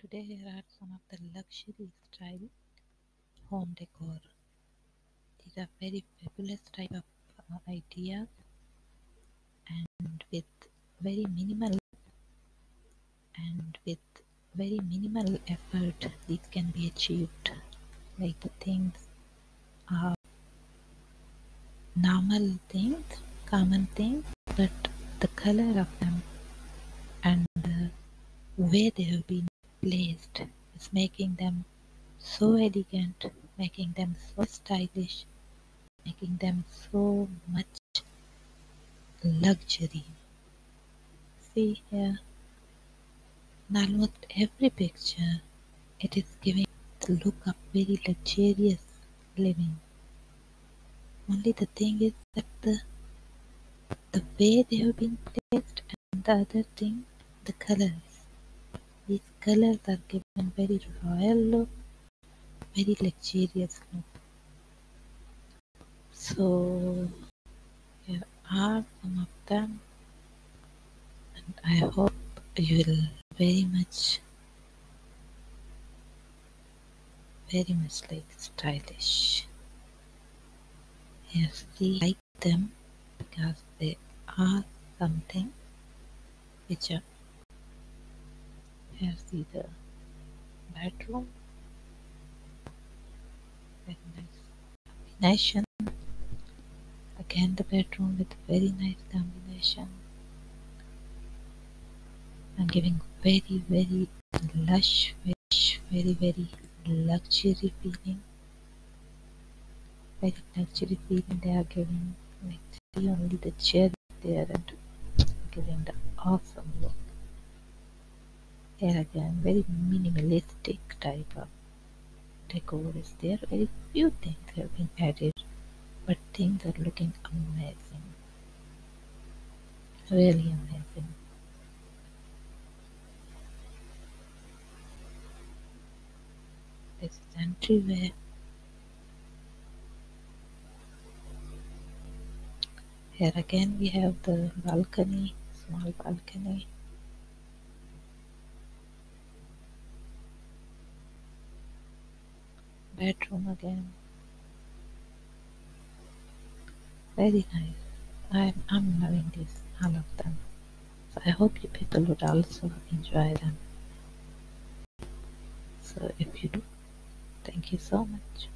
Today here are some of the luxury style home decor. These are very fabulous type of ideas, and with very minimal effort these can be achieved. Like the things are normal things, common things, but the color of them and the way they have been placed is making them so elegant, making them so stylish, making them so much luxury. See here, in almost every picture, it is giving the look of very luxurious living. Only the thing is that the way they have been placed, and the other thing, the colors. These colors are given very royal look, very luxurious look. So here are some of them, and I hope you will very much like stylish. Yes, we like them because they are something which are. Here's the bedroom, very nice combination. Again, the bedroom with very nice combination and giving very lush, very luxury feeling. Very luxury feeling they are giving. Like see only the chair there and giving the awesome look. Here again, very minimalistic type of decor is there. Very few things have been added, but things are looking amazing. Really amazing. This is entryway. Here again we have the balcony, small balcony. Bedroom again. Very nice. I'm loving this, all of them. So I hope you people would also enjoy them. So if you do, thank you so much.